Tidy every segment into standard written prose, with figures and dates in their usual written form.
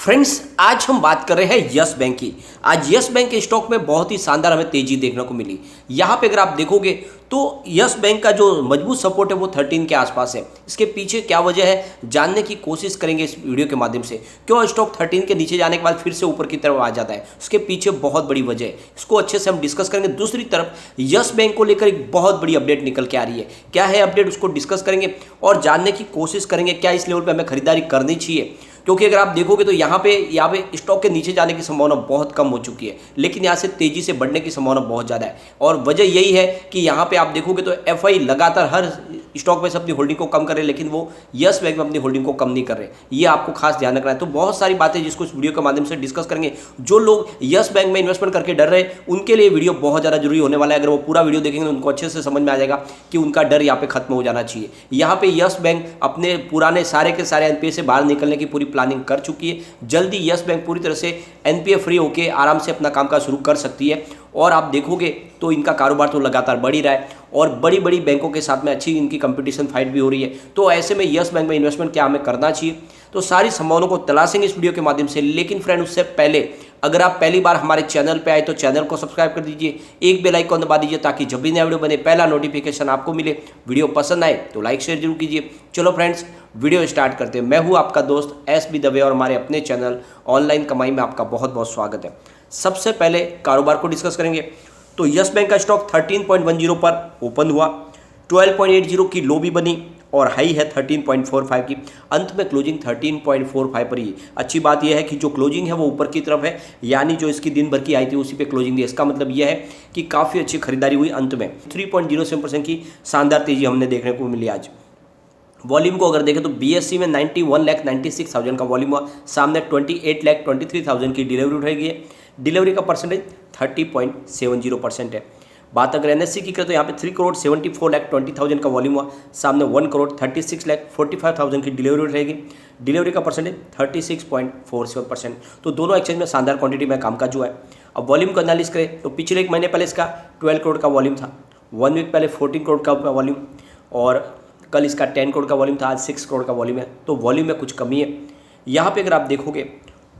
Friends, आज हम बात कर रहे हैं यस बैंक की। आज यस बैंक के स्टॉक में बहुत ही शानदार हमें तेजी देखने को मिली। यहाँ पे अगर आप देखोगे तो यस बैंक का जो मजबूत सपोर्ट है वो 13 के आसपास है। इसके पीछे क्या वजह है जानने की कोशिश करेंगे इस वीडियो के माध्यम से। क्यों स्टॉक 13 के नीचे जाने के बाद फिर से ऊपर की तरफ आ जाता है, उसके पीछे बहुत बड़ी वजह है। इसको अच्छे से हम डिस्कस करेंगे। दूसरी तरफ यस बैंक को लेकर एक बहुत बड़ी अपडेट निकल के आ रही है। क्या है अपडेट, उसको डिस्कस करेंगे और जानने की कोशिश करेंगे क्या इस लेवल पर हमें खरीदारी करनी चाहिए। क्योंकि अगर आप देखोगे तो यहाँ पे स्टॉक के नीचे जाने की संभावना बहुत कम हो चुकी है, लेकिन यहाँ से तेजी से बढ़ने की संभावना बहुत ज़्यादा है। और वजह यही है कि यहाँ पे आप देखोगे तो एफआई लगातार हर स्टॉक में से अपनी होल्डिंग को कम कर रहे हैं, लेकिन वो यस बैंक में अपनी होल्डिंग को कम नहीं कर रहे। ये आपको खास ध्यान रखना है। तो बहुत सारी बातें जिसको इस वीडियो के माध्यम से डिस्कस करेंगे। जो लोग यस बैंक में इन्वेस्टमेंट करके डर रहे उनके लिए वीडियो बहुत ज़्यादा जरूरी होने वाला है। अगर वो पूरा वीडियो देखेंगे तो उनको अच्छे से समझ में आ जाएगा कि उनका डर यहाँ पे खत्म हो जाना चाहिए। यहाँ पे यस बैंक अपने पुराने सारे के सारे एनपीए से बाहर निकलने की पूरी प्लानिंग कर चुकी है। जल्दी यस बैंक पूरी तरह से एनपीए फ्री होकर आराम से अपना कामकाज शुरू कर सकती है। और आप देखोगे तो इनका कारोबार तो लगातार बढ़ ही रहा है और बड़ी बड़ी बैंकों के साथ में अच्छी इनकी कंपटीशन फाइट भी हो रही है। तो ऐसे में यस बैंक में इन्वेस्टमेंट क्या हमें करना चाहिए, तो सारी संभावनाओं को तलाशेंगे इस वीडियो के माध्यम से। लेकिन फ्रेंड, उससे पहले अगर आप पहली बार हमारे चैनल पे आए तो चैनल को सब्सक्राइब कर दीजिए, एक बेल आइकन दबा दीजिए ताकि जब भी नया वीडियो बने पहला नोटिफिकेशन आपको मिले। वीडियो पसंद आए तो लाइक शेयर जरूर कीजिए। चलो फ्रेंड्स, वीडियो स्टार्ट करते हैं। मैं हूं आपका दोस्त एस.बी. दवे और हमारे अपने चैनल ऑनलाइन कमाई में आपका बहुत बहुत स्वागत है। सबसे पहले कारोबार को डिस्कस करेंगे। तो यस बैंक का स्टॉक 13.10 पर ओपन हुआ, 12.80 की लो भी बनी और हाई है 13.45 की। अंत में क्लोजिंग 13.45 पर ही। अच्छी बात यह है कि जो क्लोजिंग है वो ऊपर की तरफ है, यानी जो इसकी दिन भर की आई थी उसी पे क्लोजिंग दी। इसका मतलब यह है कि काफ़ी अच्छी खरीदारी हुई। अंत में 3.07% की शानदार तेजी हमने देखने को मिली। आज वॉल्यूम को अगर देखें तो बीएससी में 91,96,000 का वॉल्यूम हुआ, सामने 28,23,000 की डिलीवरी उठाई गई है। डिलीवरी का परसेंटेज 30.70% है। बात अगर एनएससी की करें तो यहाँ पे 3,74,20,000 का वॉल्यूम हुआ, सामने 1,36,45,000 की डिलीवरी उठाएगी। डिलीवरी का परसेंटेज 36.47%। तो दोनों एक्सचेंज में शानदार क्वांटिटी में कामकाज हुआ है। अब वॉल्यूम को एनालिस करें तो पिछले एक महीने पहले इसका 12 करोड़ का वॉल्यूम था, 1 वीक पहले 14 करोड़ का वॉल्यूम और कल इसका 10 करोड़ का वॉल्यूम था, आज 6 करोड़ का वॉल्यूम है। तो वॉल्यूम में कुछ कमी है। यहाँ पे अगर आप देखोगे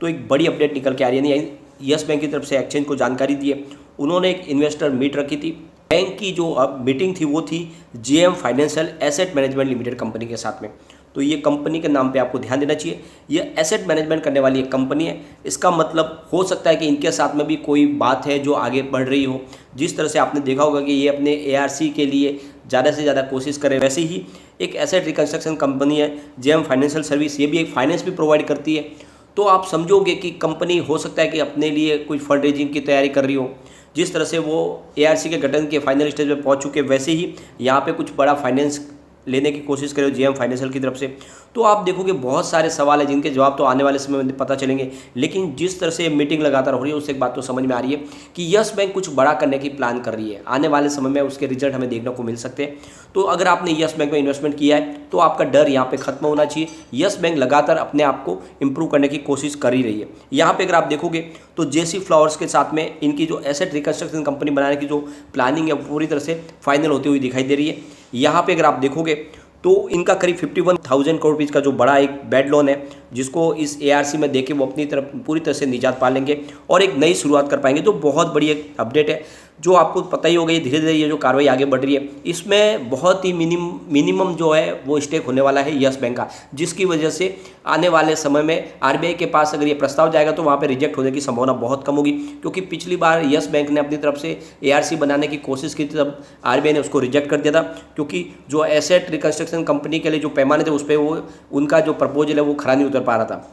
तो एक बड़ी अपडेट निकल के आ रही है। यस बैंक की तरफ से एक्सचेंज को जानकारी दी है। उन्होंने एक इन्वेस्टर मीट रखी थी। बैंक की जो अब मीटिंग थी वो थी JM financial asset management limited company के साथ में। तो ये कंपनी के नाम पे आपको ध्यान देना चाहिए। ये एसेट मैनेजमेंट करने वाली एक कंपनी है। इसका मतलब हो सकता है कि इनके साथ में भी कोई बात है जो आगे बढ़ रही हो। जिस तरह से आपने देखा होगा कि ये अपने एआरसी के लिए ज़्यादा से ज़्यादा कोशिश करें, वैसे ही एक एसेट रिकंस्ट्रक्शन कंपनी है जेएम फाइनेंशियल सर्विस, ये भी एक फाइनेंस भी प्रोवाइड करती है। तो आप समझोगे कि कंपनी हो सकता है कि अपने लिए कुछ फंड रेजिंग की तैयारी कर रही हो। जिस तरह से वो एआरसी के गठन के फाइनल स्टेज पे पहुंच चुके, वैसे ही यहाँ पे कुछ बड़ा फाइनेंस लेने की कोशिश करें जेएम फाइनेंशियल की तरफ से। तो आप देखोगे बहुत सारे सवाल हैं जिनके जवाब तो आने वाले समय में पता चलेंगे। लेकिन जिस तरह से मीटिंग लगातार हो रही है उससे एक बात तो समझ में आ रही है कि यस बैंक कुछ बड़ा करने की प्लान कर रही है। आने वाले समय में उसके रिजल्ट हमें देखने को मिल सकते हैं। तो अगर आपने यस बैंक में इन्वेस्टमेंट किया है तो आपका डर यहाँ पे खत्म होना चाहिए। यस बैंक लगातार अपने आप को इंप्रूव करने की कोशिश कर ही रही है। यहाँ पे अगर आप देखोगे तो जेसी फ्लावर्स के साथ में इनकी जो एसेट रिकंस्ट्रक्शन कंपनी बनाने की जो प्लानिंग है पूरी तरह से फाइनल होती हुई दिखाई दे रही है। यहाँ पे अगर आप देखोगे तो इनका करीब 51,000 करोड़ रुपये का जो बड़ा एक बैड लोन है जिसको इस एआरसी में देके वो अपनी तरफ पूरी तरह से निजात पा लेंगे और एक नई शुरुआत कर पाएंगे। तो बहुत बड़ी एक अपडेट है जो आपको पता ही होगा। ये धीरे धीरे ये जो कार्रवाई आगे बढ़ रही है इसमें बहुत ही मिनिमम जो है वो स्टेक होने वाला है यस बैंक का, जिसकी वजह से आने वाले समय में आरबीआई के पास अगर ये प्रस्ताव जाएगा तो वहाँ पे रिजेक्ट होने की संभावना बहुत कम होगी। क्योंकि पिछली बार यस बैंक ने अपनी तरफ से एआरसी बनाने की कोशिश की थी, तब आरबीआई ने उसको रिजेक्ट कर दिया था। क्योंकि जो एसेट रिकंस्ट्रक्शन कंपनी के लिए जो पैमाने थे उस पर वो उनका जो प्रपोजल है वो खरा नहीं उतर पा रहा था।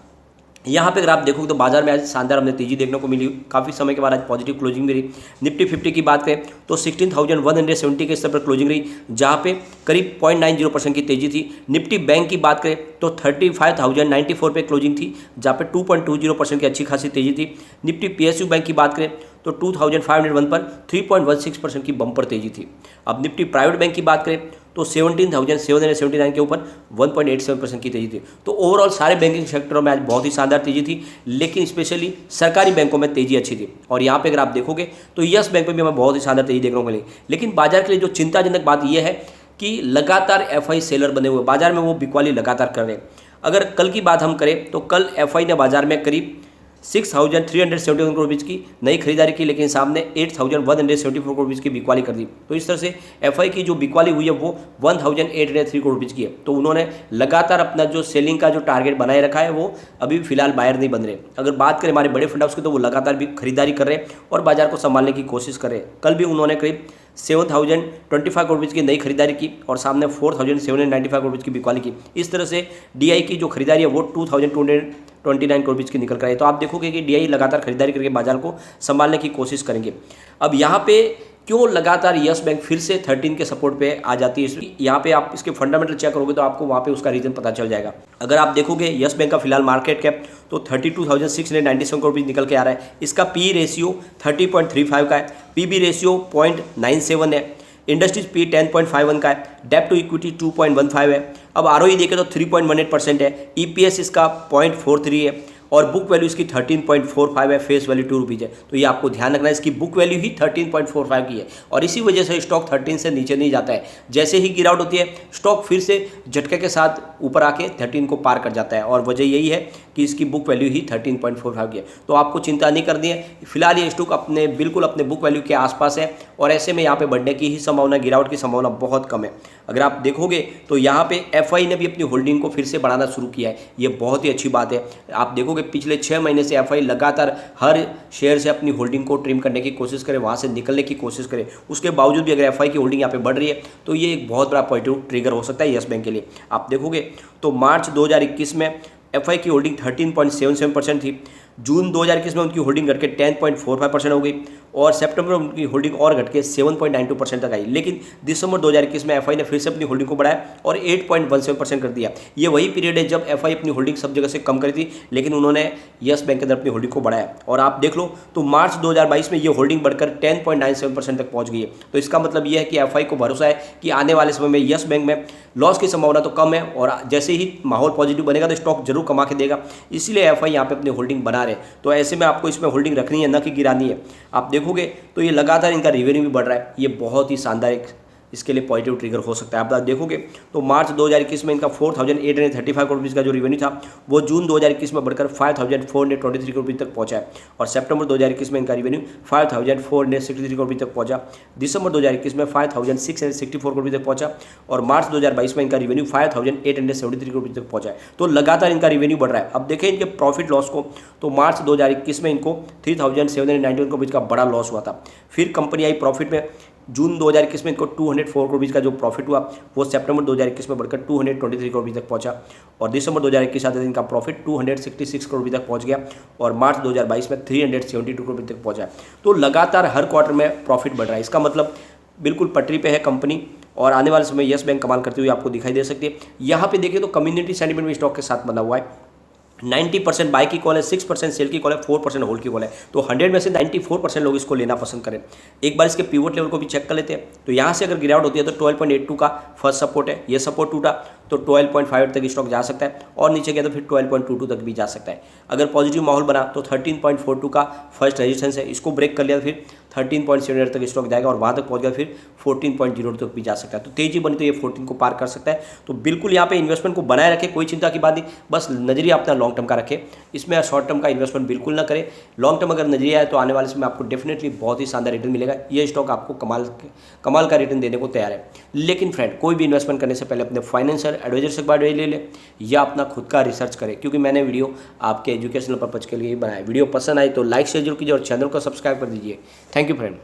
यहाँ पे अगर आप देखोगे तो बाजार में आज शानदार हमने तेजी देखने को मिली। काफ़ी समय के बाद आज पॉजिटिव क्लोजिंग भी रही। निफ्टी 50 की बात करें तो 16,170 के स्तर पर क्लोजिंग रही, जहाँ पे करीब 0.90% की तेजी थी। निफ्टी बैंक की बात करें तो 35,094 पे क्लोजिंग थी, जहाँ पे 2.20% की अच्छी खासी तेजी थी। निफ्टी पीएसयू बैंक की बात करें तो 2,501 पर 3.16% की बम्पर तेजी थी। अब निफ्टी प्राइवेट बैंक की बात करें तो 17,779 के ऊपर 1.87% की तेजी थी। तो ओवरऑल सारे बैंकिंग सेक्टरों में आज बहुत ही शानदार तेजी थी, लेकिन स्पेशली सरकारी बैंकों में तेजी अच्छी थी। और यहाँ पे अगर आप देखोगे तो यस बैंक में भी हमें बहुत ही शानदार तेजी देखने को मिली। लेकिन बाजार के लिए जो चिंताजनक बात यह है कि लगातार एफआई सेलर बने हुए बाजार में वो बिकवाली लगातार कर रहे हैं। अगर कल की बात हम करें तो कल एफआई ने बाजार में करीब 6,371 करोड़ रुपीज़ की नई खरीदारी की, लेकिन सामने 8,174 करोड़ रुपीज़ की बिकवाली कर दी। तो इस तरह से एफआई की जो बिकवाली हुई है वो 1,803 करोड़ रुपीज़ की है। तो उन्होंने लगातार अपना जो सेलिंग का जो टारगेट बनाए रखा है वो अभी फिलहाल बायर नहीं बन रहे। अगर बात करें हमारे बड़े फंड हाउस की तो वो लगातार भी खरीदारी कर रहे हैं और बाजार को संभालने की कोशिश कर रहे हैं। कल भी उन्होंने करीब 7,025 करोड़ रुपीज़ की नई खरीदारी की और सामने 4,795 करोड़ रुपीज़ की बिकवाली की। इस तरह से डीआई की जो खरीदारी है वो 2,229 करोड़ रुपीज़ की निकल कर आई। तो आप देखोगे कि डीआई लगातार खरीदारी करके बाजार को संभालने की कोशिश करेंगे। अब यहाँ पे क्यों लगातार यस बैंक फिर से 13 के सपोर्ट पे आ जाती है, यहाँ पे आप इसके फंडामेंटल चेक करोगे तो आपको वहाँ पे उसका रीज़न पता चल जाएगा। अगर आप देखोगे यस बैंक का फिलहाल मार्केट कैप तो 32,697 करोड़ रुपीज़ निकल के आ रहा है। इसका पी रेशियो 30.35 का है, पीबी रेशियो 0.97 है, इंडस्ट्रीज पी 10.51 का है, डेप्ट टू इक्विटी 2.15 है। अब आरओई देखें तो 3.18% है, ईपीएस इसका 0.43 है और बुक वैल्यू इसकी 13.45 है, फेस वैल्यू 2 रुपीज़ है। तो ये आपको ध्यान रखना है, इसकी बुक वैल्यू ही 13.45 की है और इसी वजह से स्टॉक 13 से नीचे नहीं जाता है। जैसे ही गिरावट होती है स्टॉक फिर से झटके के साथ ऊपर आके 13 को पार कर जाता है और वजह यही है कि इसकी बुक वैल्यू ही 13.45 की है। तो आपको चिंता नहीं करनी है, फिलहाल ये स्टॉक बिल्कुल अपने बुक वैल्यू के आसपास है और ऐसे में यहाँ पे बढ़ने की ही संभावना, गिरावट की संभावना बहुत कम है। अगर आप देखोगे तो यहाँ पे एफआई ने भी अपनी होल्डिंग को फिर से बढ़ाना शुरू किया है, ये बहुत ही अच्छी बात है। आप देखोगे पिछले 6 महीने से एफआई लगातार हर शेयर से अपनी होल्डिंग को ट्रिम करने की कोशिश करे, वहाँ से निकलने की कोशिश करे। उसके बावजूद भी अगर एफआई की होल्डिंग यहाँ पे बढ़ रही है तो ये एक बहुत बड़ा पॉजिटिव ट्रिगर हो सकता है यस बैंक के लिए। आप देखोगे तो मार्च 2021 में एफआई की होल्डिंग 13.77% थी, जून 2021 में उनकी होल्डिंग घट के 10.45% हो गई और सितंबर में उनकी होल्डिंग और घट के 7.92% तक आई। लेकिन दिसंबर 2021 में एफआई ने फिर से अपनी होल्डिंग को बढ़ाया और 8.17% कर दिया। ये वही पीरियड है जब एफआई अपनी होल्डिंग सब जगह से कम करी थी, लेकिन उन्होंने यस बैंक के अंदर अपनी होल्डिंग को बढ़ाया और आप देख लो तो मार्च 2022 में ये होल्डिंग बढ़कर 10.97% तक पहुंच गई है। तो इसका मतलब ये है कि एफआई को भरोसा है कि आने वाले समय में यस बैंक में लॉस की संभावना तो कम है और जैसे ही माहौल पॉजिटिव बनेगा तो स्टॉक जरूर कमा के देगा, इसलिए एफआई यहाँ पे अपनी होल्डिंग बना रहे। तो ऐसे में आपको इसमें होल्डिंग रखनी है, न कि गिरानी है। आप देखोगे तो ये लगातार इनका रेवेन्यू भी बढ़ रहा है, ये बहुत ही शानदार एक इसके लिए पॉजिटिव ट्रिगर हो सकता है। आप देखोगे तो मार्च 2021 में इनका 4,835 करोड़ रुपीज़ का जो रेवेन्यू था वो जून 2021 में बढ़कर 5,423 करोड़ रुपये तक पहुंचा है और सितंबर 2021 में इनका रेवेन्यू 5,463 करोड़ रुपये तक पहुंचा, दिसंबर 2021 में 5,664 करोड़ रुपये तक पहुंचा और मार्च 2022 में इनका रेवेन्यू 5,873 करोड़ रुपये तक पहुंचा है। तो लगातार इनका रेवेन्यू बढ़ रहा है। अब देखें इनके प्रॉफिट लॉस को तो मार्च 2021 में इनको 3,791 करोड़ रुपये का बड़ा लॉस हुआ था। फिर कंपनी आई प्रॉफिट में, जून 2021 में इनको 204 करोड़ रुपीज़ का जो प्रॉफिट हुआ वो सितंबर 2021 में बढ़कर 223 करोड़ रुपये तक पहुंचा और दिसंबर 2021 आते इनका प्रॉफिट 266 करोड़ रुपये तक पहुंच गया और मार्च 2022 में 372 करोड़ रुपये तक पहुंचा। तो लगातार हर क्वार्टर में प्रॉफिट बढ़ रहा है, इसका मतलब बिल्कुल पटरी पे है कंपनी और आने वाले समय यस बैंक कमाल करते हुए आपको दिखाई दे सकती है। यहाँ पे देखिए तो कम्युनिटी सेंटिमेंट भी स्टॉक के साथ बना हुआ है। 90% बाई की कॉल है, 6% सेल की कॉल है, 4% होल्ड की कॉल है। तो 100 में से 94% लोग इसको लेना पसंद करें। एक बार इसके पिवट लेवल को भी चेक कर लेते हैं। तो यहाँ से अगर गिरावट होती है तो 12.82 का फर्स्ट सपोर्ट है, ये सपोर्ट टूटा तो 12.5 तक स्टॉक जा सकता है और नीचे गया तो फिर 12.22 तक भी जा सकता है। अगर पॉजिटिव माहौल बना तो 13.42 का फर्स्ट रेजिस्टेंस है, इसको ब्रेक कर लिया तो फिर 13.78 तक स्टॉक जाएगा और वहाँ तक पहुँच गया फिर 14.0 तक भी जा सकता है। तो तेजी बनी तो ये 14 को पार कर सकता है। तो बिल्कुल यहाँ पे इन्वेस्टमेंट को बनाए रखे, कोई चिंता की बात नहीं, बस नजरिया अपना लॉन्ग टर्म का रखें, इसमें शॉर्ट टर्म का इन्वेस्टमेंट बिल्कुल ना करें। लॉन्ग टर्म अगर नजरिया है तो आने वाले समय आपको डेफिनेटली बहुत ही शानदार रिटर्न मिलेगा। ये स्टॉक आपको कमाल का रिटर्न देने को तैयार है। लेकिन फ्रेंड, कोई भी इन्वेस्टमेंट करने से पहले अपने फाइनेंशियल एडवाइजर से एडवाइस ले ले या अपना खुद का रिसर्च करें, क्योंकि मैंने वीडियो आपके एजुकेशनल पर्पज के लिए ही बनाया। वीडियो पसंद आई तो लाइक शेयर जरूर कीजिए और चैनल को सब्सक्राइब कर दीजिए। Thank you friend.